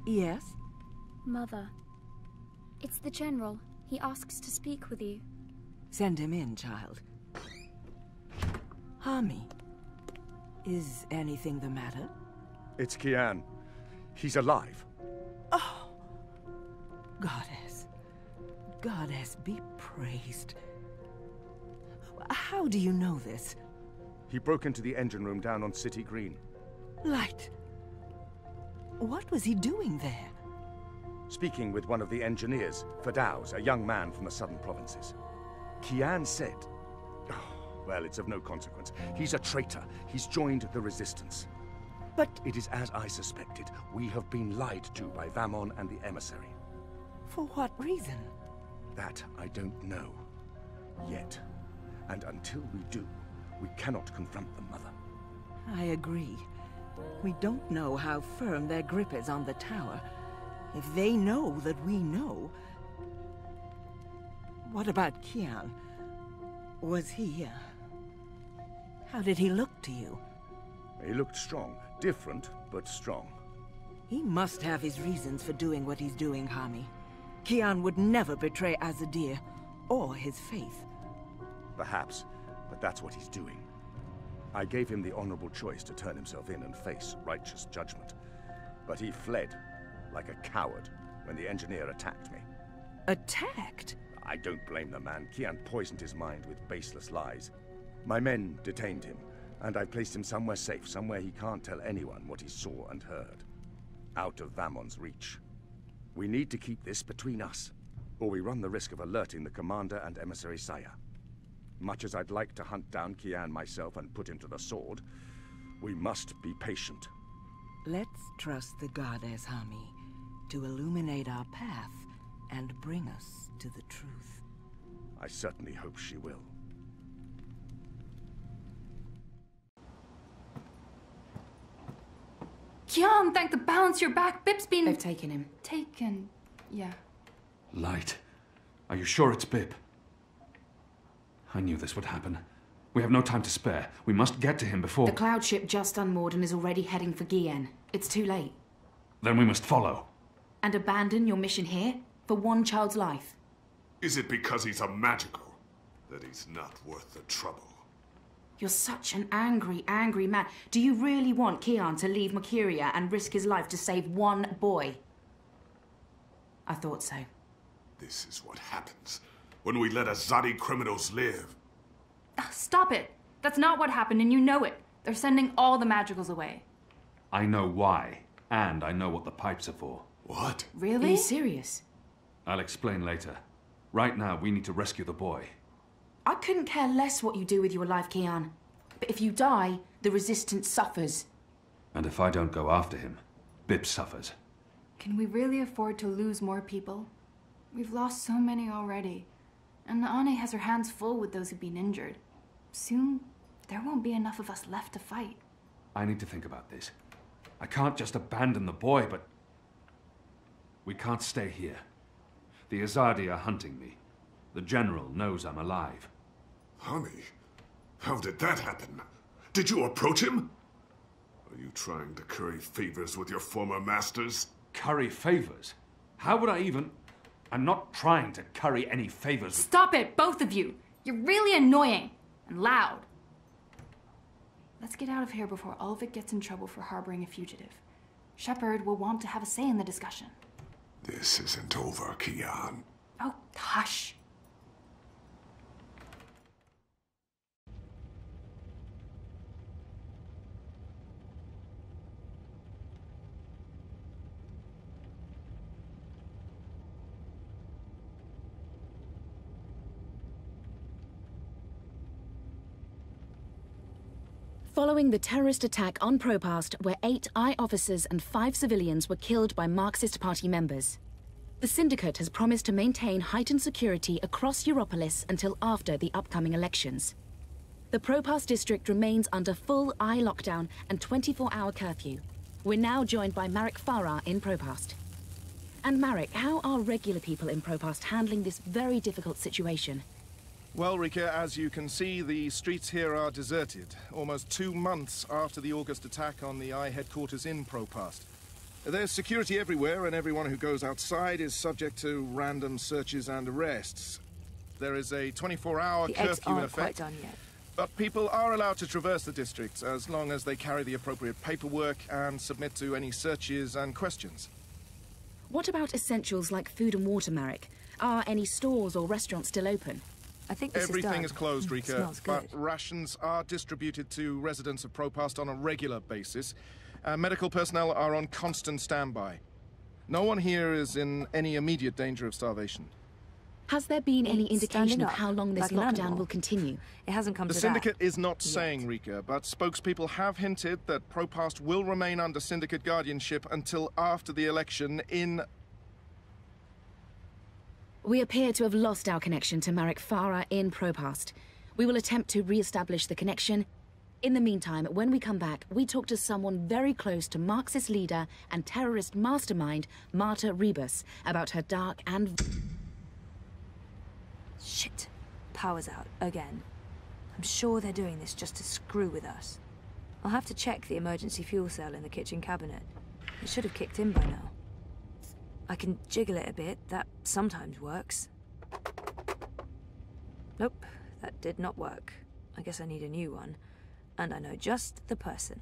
Yes? Mother. It's the General. He asks to speak with you. Send him in, child. Hami, is anything the matter? It's Kian. He's alive. Oh! Goddess. Goddess be praised. How do you know this? He broke into the engine room down on City Green. Light. What was he doing there? Speaking with one of the engineers, Fadaus, a young man from the southern provinces. Kian said... Oh, well, it's of no consequence. He's a traitor. He's joined the resistance. But... It is as I suspected. We have been lied to by Vamon and the emissary. For what reason? That I don't know. Yet. And until we do, we cannot confront the Mother. I agree. We don't know how firm their grip is on the tower. If they know that we know... What about Kian? Was he... How did he look to you? He looked strong. Different, but strong. He must have his reasons for doing what he's doing, Hami. Kian would never betray Azadir, or his faith. Perhaps, but that's what he's doing. I gave him the honorable choice to turn himself in and face righteous judgment. But he fled, like a coward, when the engineer attacked me. Attacked? I don't blame the man. Kian poisoned his mind with baseless lies. My men detained him, and I placed him somewhere safe, somewhere he can't tell anyone what he saw and heard. Out of Vamon's reach. We need to keep this between us, or we run the risk of alerting the Commander and Emissary Saya. Much as I'd like to hunt down Kian myself and put him to the sword, we must be patient. Let's trust the goddess, Hami, to illuminate our path and bring us to the truth. I certainly hope she will. Kian, thank the balance your back. Bip's been... They've taken him. Taken, yeah. Light. Are you sure it's Bip? I knew this would happen. We have no time to spare. We must get to him before... The cloud ship just unmoored and is already heading for Gien. It's too late. Then we must follow. And abandon your mission here? For one child's life? Is it because he's a magical that he's not worth the trouble? You're such an angry, angry man. Do you really want Kian to leave Mercuria and risk his life to save one boy? I thought so. This is what happens when we let Azadi criminals live. Stop it. That's not what happened, and you know it. They're sending all the magicals away. I know why, and I know what the pipes are for. What? Really? Are you serious? I'll explain later. Right now, we need to rescue the boy. I couldn't care less what you do with your life, Kian. But if you die, the Resistance suffers. And if I don't go after him, Bip suffers. Can we really afford to lose more people? We've lost so many already. And Naane has her hands full with those who've been injured. Soon, there won't be enough of us left to fight. I need to think about this. I can't just abandon the boy, but... We can't stay here. The Azadi are hunting me. The General knows I'm alive. Honey, how did that happen? Did you approach him? Are you trying to curry favors with your former masters? Curry favors? How would I even... I'm not trying to curry any favors. Stop it, both of you! You're really annoying and loud. Let's get out of here before Ulvik gets in trouble for harboring a fugitive. Shepard will want to have a say in the discussion. This isn't over, Kian. Oh, hush. Following the terrorist attack on Propast, where 8 I officers and 5 civilians were killed by Marxist Party members, the Syndicate has promised to maintain heightened security across Europolis until after the upcoming elections. The Propast district remains under full I lockdown and 24-hour curfew. We're now joined by Marek Farah in Propast. And Marek, how are regular people in Propast handling this very difficult situation? Well, Rika, as you can see, the streets here are deserted, almost 2 months after the August attack on the I headquarters in Propast. There's security everywhere, and everyone who goes outside is subject to random searches and arrests. There is a 24-hour curfew in effect. Quite done yet. But people are allowed to traverse the district as long as they carry the appropriate paperwork and submit to any searches and questions. What about essentials like food and water, Marek? Are any stores or restaurants still open? I think this Everything is is closed, Rika, Smells good. but rations are distributed to residents of Propast on a regular basis. Medical personnel are on constant standby. No one here is in any immediate danger of starvation. Has there been any indication of up, how long this like an lockdown animal. will continue? It hasn't come The to Syndicate that is not yet. saying, Rika, but spokespeople have hinted that Propast will remain under Syndicate guardianship until after the election in... We appear to have lost our connection to Marek Farah in Propast. We will attempt to re-establish the connection. In the meantime, when we come back, we talk to someone very close to Marxist leader and terrorist mastermind Marta Rebus about her dark and... Shit. Power's out, again. I'm sure they're doing this just to screw with us. I'll have to check the emergency fuel cell in the kitchen cabinet. It should have kicked in by now. I can jiggle it a bit, that sometimes works. Nope, that did not work. I guess I need a new one. And I know just the person.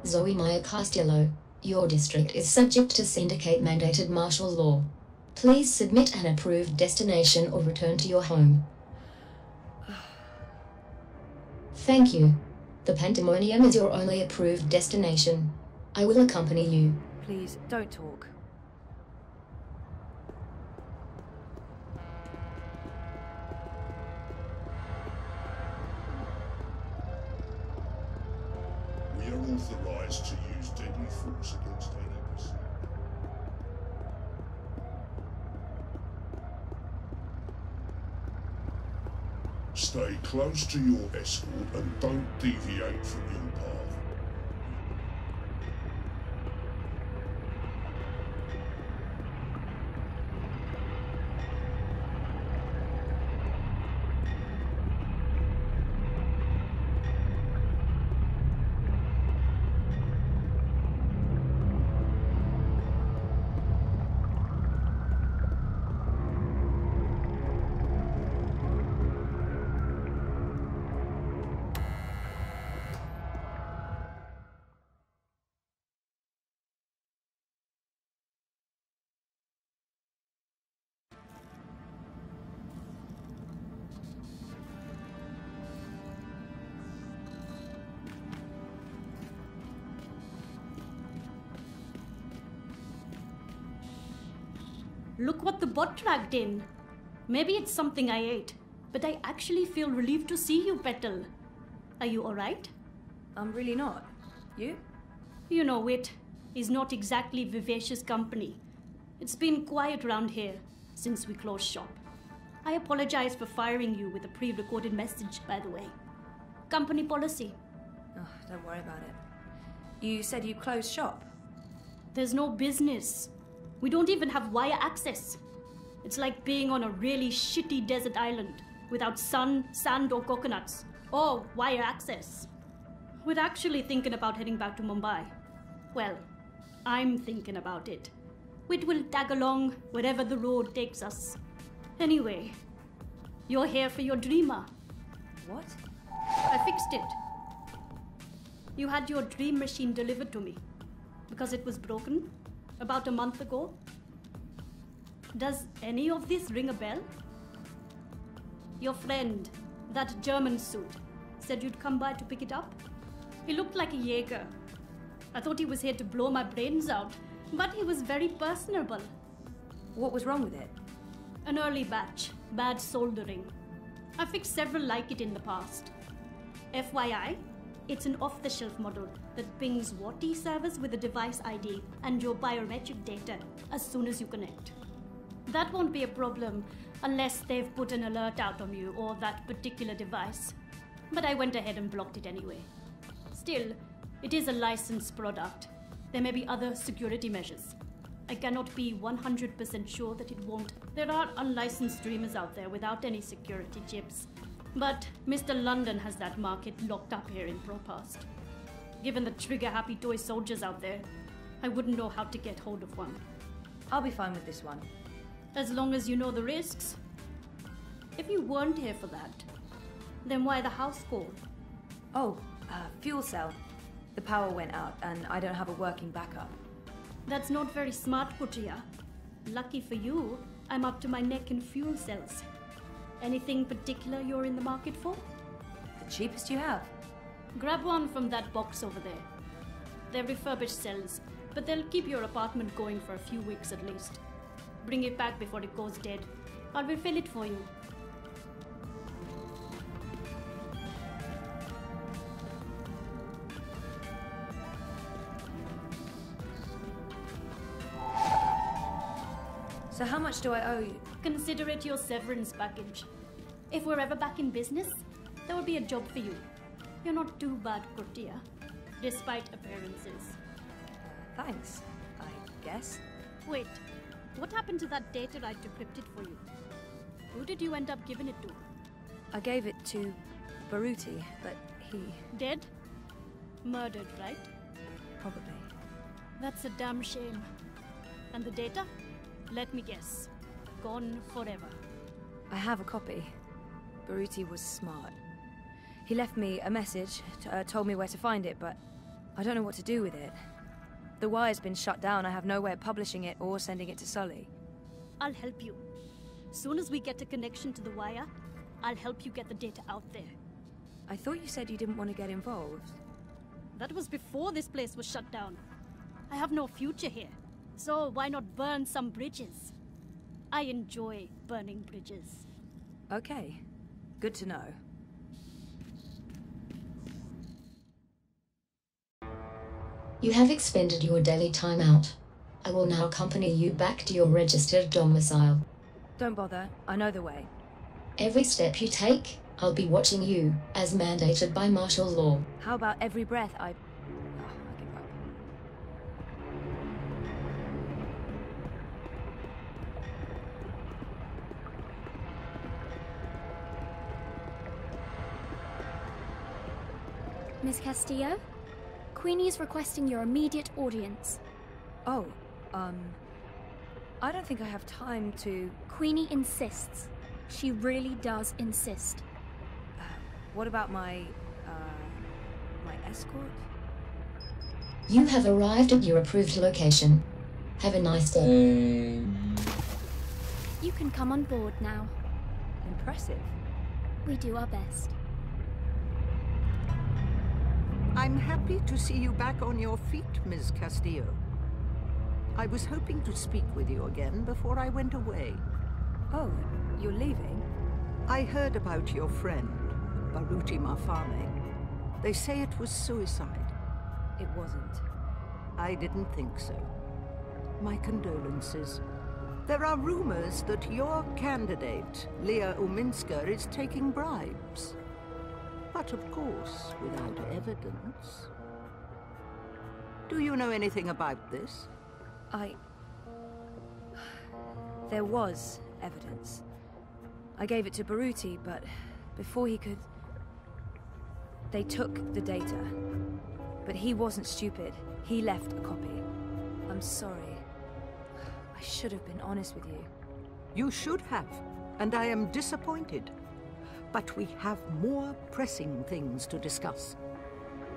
Zoe Maya Castillo, your district is subject to syndicate-mandated martial law. Please submit an approved destination or return to your home. Thank you. The Pandemonium is your only approved destination. I will accompany you. Please, don't talk. We are authorized to use deadly force against enemies. Stay close to your escort and don't deviate from your path. Look what the bot dragged in. Maybe it's something I ate, but I actually feel relieved to see you, Petal. Are you alright? I'm really not. You? You know it is not exactly vivacious company. It's been quiet around here since we closed shop. I apologize for firing you with a pre-recorded message, by the way. Company policy. Oh, don't worry about it. You said you closed shop. There's no business. We don't even have wire access. It's like being on a really shitty desert island without sun, sand or coconuts. Or wire access. We're actually thinking about heading back to Mumbai. Well, I'm thinking about it. We will tag along wherever the road takes us. Anyway, you're here for your dreamer. What? I fixed it. You had your dream machine delivered to me because it was broken about a month ago. Does any of this ring a bell? Your friend, that German suit, said you'd come by to pick it up. He looked like a Jaeger. I thought he was here to blow my brains out, but he was very personable. What was wrong with it? An early batch, bad soldering. I fixed several like it in the past. FYI, it's an off-the-shelf model that pings WATI servers with a device ID and your biometric data as soon as you connect. That won't be a problem, Unless they've put an alert out on you or that particular device. But I went ahead and blocked it anyway. Still, it is a licensed product. There may be other security measures. I cannot be 100% sure that it won't. There are unlicensed streamers out there without any security chips. But Mr. London has that market locked up here in ProPast. Given the trigger-happy toy soldiers out there, I wouldn't know how to get hold of one. I'll be fine with this one. As long as you know the risks. If you weren't here for that, then why the house call? Oh, fuel cell. The power went out and I don't have a working backup. That's not very smart, Kutia. Lucky for you, I'm up to my neck in fuel cells. Anything particular you're in the market for? The cheapest you have. Grab one from that box over there. They're refurbished cells, but they'll keep your apartment going for a few weeks at least. Bring it back before it goes dead. I'll refill it for you. So how much do I owe you? Consider it your severance package. If we're ever back in business, there will be a job for you. You're not too bad, Kurtia, despite appearances. Thanks, I guess. Wait, what happened to that data I decrypted for you? Who did you end up giving it to? I gave it to Baruti, but he... Dead? Murdered, right? Probably. That's a damn shame. And the data? Let me guess. Gone forever. I have a copy. Baruti was smart. He left me a message, told me where to find it, but I don't know what to do with it. The wire's been shut down. I have no way of publishing it or sending it to Sully. I'll help you. Soon as we get a connection to the wire, I'll help you get the data out there. I thought you said you didn't want to get involved. That was before this place was shut down. I have no future here. So why not burn some bridges? I enjoy burning bridges. Okay. Good to know. You have expended your daily timeout. I will now accompany you back to your registered domicile. Don't bother. I know the way. Every step you take, I'll be watching you, as mandated by martial law. How about every breath I give up? Miss Castillo? Queenie is requesting your immediate audience. Oh, I don't think I have time to... Queenie insists. She really does insist. What about my escort? You have arrived at your approved location. Have a nice day. You can come on board now. Impressive. We do our best. I'm happy to see you back on your feet, Ms. Castillo. I was hoping to speak with you again before I went away. Oh, you're leaving? I heard about your friend, Baruti Mafame. They say it was suicide. It wasn't. I didn't think so. My condolences. There are rumors that your candidate, Leah Uminska, is taking bribes. But of course, without evidence. Do you know anything about this? There was evidence. I gave it to Baruti, but before he could... They took the data. But he wasn't stupid. He left a copy. I'm sorry. I should have been honest with you. You should have, and I am disappointed. But we have more pressing things to discuss.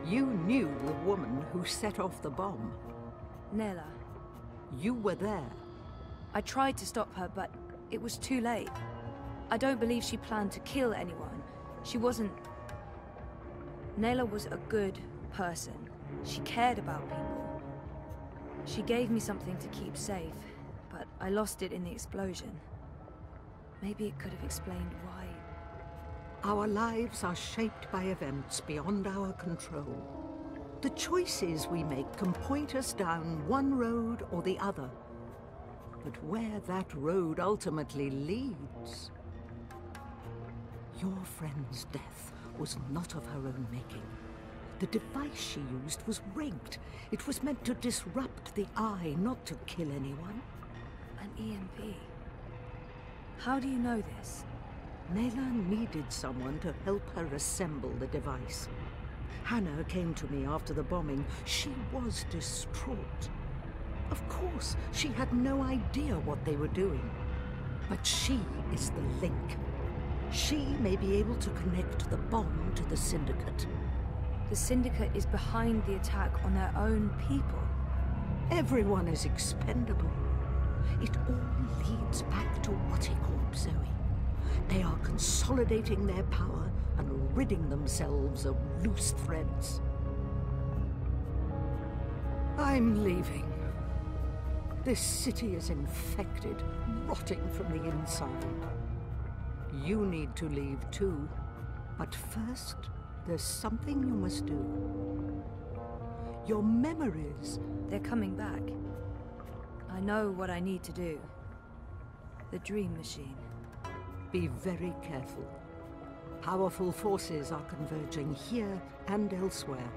You knew the woman who set off the bomb. Nella. You were there. I tried to stop her, but it was too late. I don't believe she planned to kill anyone. She wasn't... Nella was a good person. She cared about people. She gave me something to keep safe, but I lost it in the explosion. Maybe it could have explained why. Our lives are shaped by events beyond our control. The choices we make can point us down one road or the other. but where that road ultimately leads... Your friend's death was not of her own making. The device she used was rigged. It was meant to disrupt the eye, not to kill anyone. An EMP. How do you know this? Nayla needed someone to help her assemble the device. Hannah came to me after the bombing. She was distraught. Of course, she had no idea what they were doing. But she is the link. She may be able to connect the bomb to the Syndicate. The Syndicate is behind the attack on their own people. Everyone is expendable. It all leads back to Watticorp, Zoe. They are consolidating their power and ridding themselves of loose threads. I'm leaving. This city is infected, rotting from the inside. You need to leave too. But first, there's something you must do. Your memories... They're coming back. I know what I need to do. The Dream Machine. Be very careful. Powerful forces are converging here and elsewhere.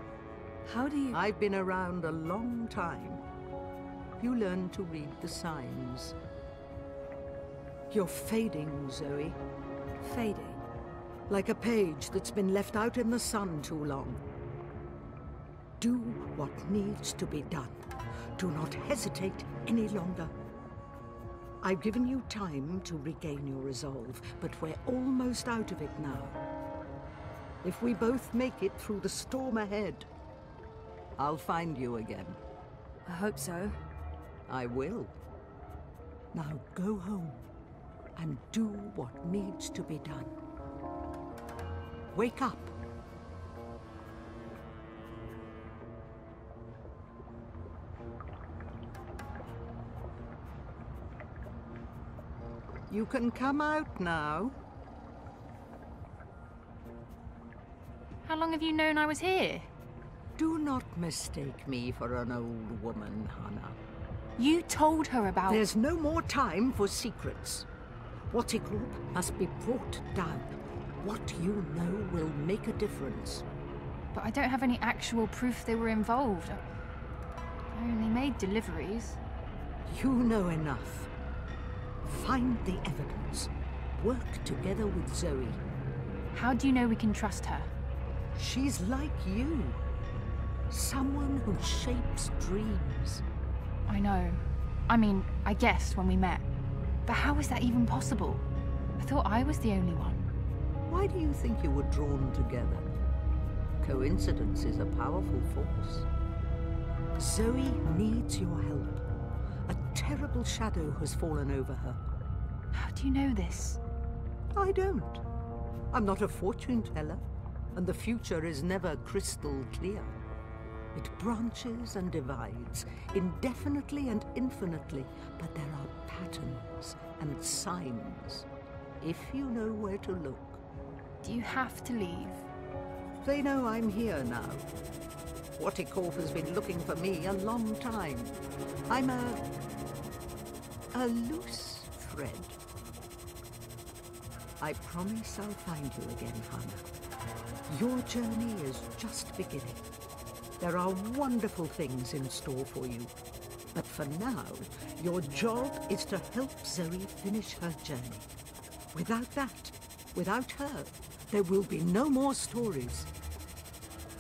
How do you... I've been around a long time. You learn to read the signs. You're fading, Zoe. Fading? Like a page that's been left out in the sun too long. Do what needs to be done. Do not hesitate any longer. I've given you time to regain your resolve, but we're almost out of it now. If we both make it through the storm ahead, I'll find you again. I hope so. I will. Now go home and do what needs to be done. Wake up. You can come out now. How long have you known I was here? Do not mistake me for an old woman, Hannah. You told her about... There's no more time for secrets. Watticorp must be brought down. What you know will make a difference. But I don't have any actual proof they were involved. I only made deliveries. You know enough. Find the evidence. Work together with Zoe. How do you know we can trust her? She's like you. Someone who shapes dreams. I know. I mean, I guessed when we met. But how is that even possible? I thought I was the only one. Why do you think you were drawn together? Coincidence is a powerful force. Zoe needs your help. A terrible shadow has fallen over her. How do you know this? I don't. I'm not a fortune teller, and the future is never crystal clear. It branches and divides, indefinitely and infinitely, but there are patterns and signs, if you know where to look. Do you have to leave? They know I'm here now. Watticorp has been looking for me a long time. I'm a loose thread. I promise I'll find you again, Hannah. Your journey is just beginning. There are wonderful things in store for you. But for now, your job is to help Zoe finish her journey. Without that, without her, there will be no more stories.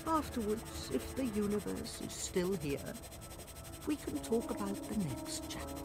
Afterwards, if the universe is still here, we can talk about the next chapter.